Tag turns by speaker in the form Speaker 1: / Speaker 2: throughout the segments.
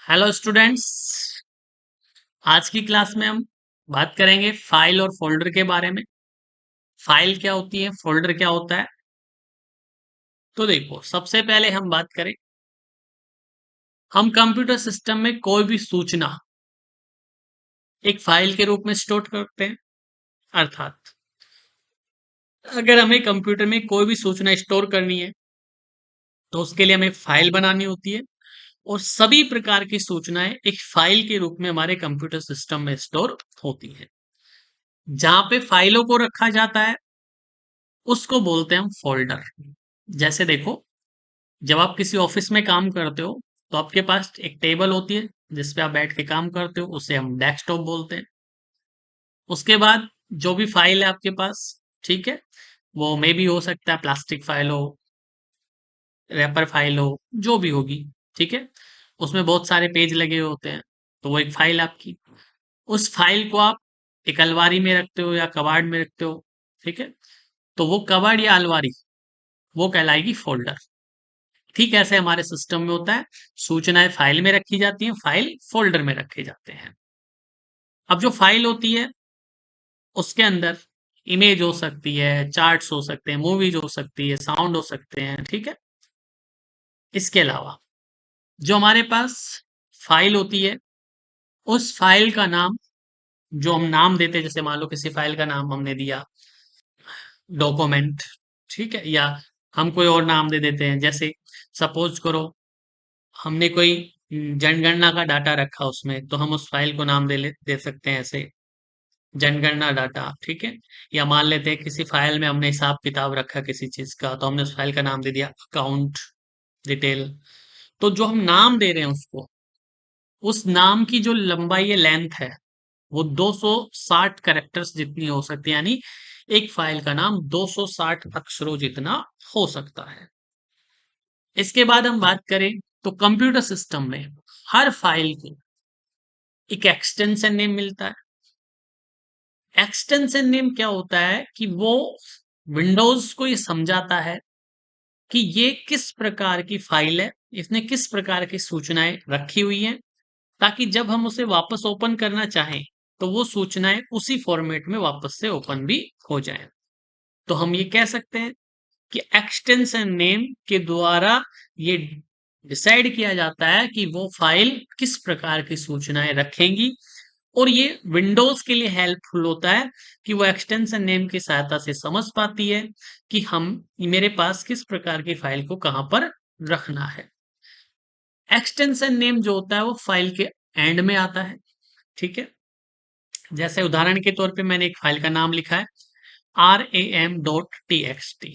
Speaker 1: Hello students. आज की class में हम बात करेंगे फाइल और फोल्डर के बारे में। फाइल क्या होती है, फोल्डर क्या होता है। तो देखो, सबसे पहले हम बात करें, हम कंप्यूटर सिस्टम में कोई भी सूचना एक फाइल के रूप में स्टोर करते हैं। अर्थात अगर हमें कंप्यूटर में कोई भी सूचना स्टोर करनी है तो उसके लिए हमें फाइल बनानी होती है, और सभी प्रकार की सूचनाएं एक फाइल के रूप में हमारे कंप्यूटर सिस्टम में स्टोर होती है। जहां पे फाइलों को रखा जाता है उसको बोलते हैं हम फोल्डर। जैसे देखो, जब आप किसी ऑफिस में काम करते हो तो आपके पास एक टेबल होती है जिस पे आप बैठ के काम करते हो, उसे हम डेस्कटॉप बोलते हैं। उसके बाद जो भी फाइल है आपके पास, ठीक है, वो मे भी हो सकता है प्लास्टिक फाइल हो, रैपर फाइल हो, जो भी होगी, ठीक है। उसमें बहुत सारे पेज लगे हुए होते हैं, तो वो एक फाइल आपकी। उस फाइल को आप एक अलमारी में रखते हो या कबाड़ में रखते हो, ठीक है। तो वो कबाड़ या अलमारी वो कहलाएगी फोल्डर। ठीक ऐसे हमारे सिस्टम में होता है, सूचनाएं फाइल में रखी जाती हैं, फाइल फोल्डर में रखे जाते हैं। अब जो फाइल होती है उसके अंदर इमेज हो सकती है, चार्ट्स हो सकते हैं, मूवीज हो सकती है, साउंड हो सकते हैं, ठीक है। इसके अलावा जो हमारे पास फाइल होती है, उस फाइल का नाम, जो हम नाम देते हैं, जैसे मान लो किसी फाइल का नाम हमने दिया डॉक्यूमेंट, ठीक है, या हम कोई और नाम दे देते हैं। जैसे सपोज करो हमने कोई जनगणना का डाटा रखा उसमें, तो हम उस फाइल को नाम दे सकते हैं ऐसे, जनगणना डाटा, ठीक है। या मान लेते हैं किसी फाइल में हमने हिसाब किताब रखा किसी चीज का, तो हमने उस फाइल का नाम दे दिया अकाउंट डिटेल। तो जो हम नाम दे रहे हैं उसको, उस नाम की जो लंबाई है, लेंथ है, वो 260 कैरेक्टर्स जितनी हो सकती है। यानी एक फाइल का नाम 260 अक्षरों जितना हो सकता है। इसके बाद हम बात करें तो कंप्यूटर सिस्टम में हर फाइल को एक एक्सटेंशन नेम मिलता है। एक्सटेंशन नेम क्या होता है कि वो विंडोज को ये समझाता है कि ये किस प्रकार की फाइल है, इसने किस प्रकार की सूचनाएं रखी हुई हैं, ताकि जब हम उसे वापस ओपन करना चाहें तो वो सूचनाएं उसी फॉर्मेट में वापस से ओपन भी हो जाएं। तो हम ये कह सकते हैं कि एक्सटेंशन नेम के द्वारा ये डिसाइड किया जाता है कि वो फाइल किस प्रकार की सूचनाएं रखेंगी। और ये विंडोज के लिए हेल्पफुल होता है कि वो एक्सटेंशन नेम की सहायता से समझ पाती है कि हम, मेरे पास किस प्रकार की फाइल को कहां पर रखना है। एक्सटेंशन नेम जो होता है वो फाइल के एंड में आता है, ठीक है। जैसे उदाहरण के तौर पे मैंने एक फाइल का नाम लिखा है ram.txt।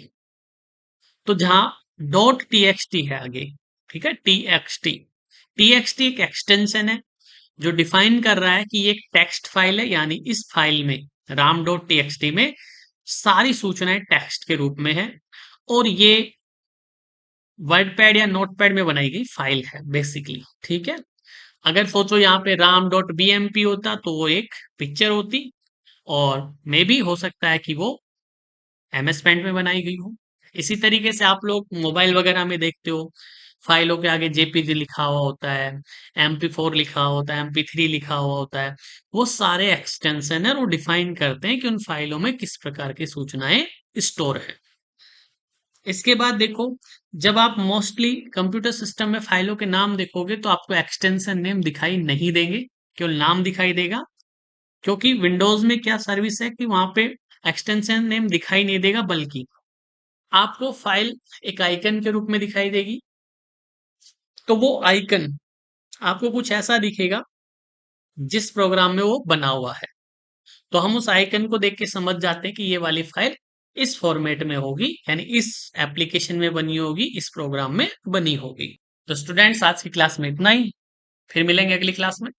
Speaker 1: तो जहां .txt है आगे, ठीक है, txt, txt एक एक्सटेंशन है जो डिफाइन कर रहा है कि ये एक टेक्स्ट फाइल है। यानी इस फाइल में, ram.txt में, सारी सूचनाएं टेक्स्ट के रूप में है, और ये वर्डपैड या नोटपैड में बनाई गई फाइल है बेसिकली, ठीक है। अगर सोचो यहाँ पे ram.bmp होता तो वो एक पिक्चर होती, और मे भी हो सकता है कि वो एमएस पेंट में बनाई गई हो। इसी तरीके से आप लोग मोबाइल वगैरह में देखते हो, फाइलों के आगे जेपीजी लिखा हुआ होता है, MP4 लिखा हुआ होता है, MP3 लिखा हुआ होता है। वो सारे एक्सटेंशन है, वो डिफाइन करते हैं कि उन फाइलों में किस प्रकार की सूचनाएं स्टोर है। इसके बाद देखो, जब आप मोस्टली कंप्यूटर सिस्टम में फाइलों के नाम देखोगे तो आपको एक्सटेंशन नेम दिखाई नहीं देंगे, केवल नाम दिखाई देगा। क्योंकि विंडोज में क्या सर्विस है कि वहां पे एक्सटेंशन नेम दिखाई नहीं देगा, बल्कि आपको फाइल एक आइकन के रूप में दिखाई देगी। तो वो आइकन आपको कुछ ऐसा दिखेगा जिस प्रोग्राम में वो बना हुआ है। तो हम उस आइकन को देख के समझ जाते हैं कि ये वाली फाइल इस फॉर्मेट में होगी, यानी इस एप्लीकेशन में बनी होगी, इस प्रोग्राम में बनी होगी। तो स्टूडेंट्स, आज की क्लास में इतना ही। फिर मिलेंगे अगली क्लास में।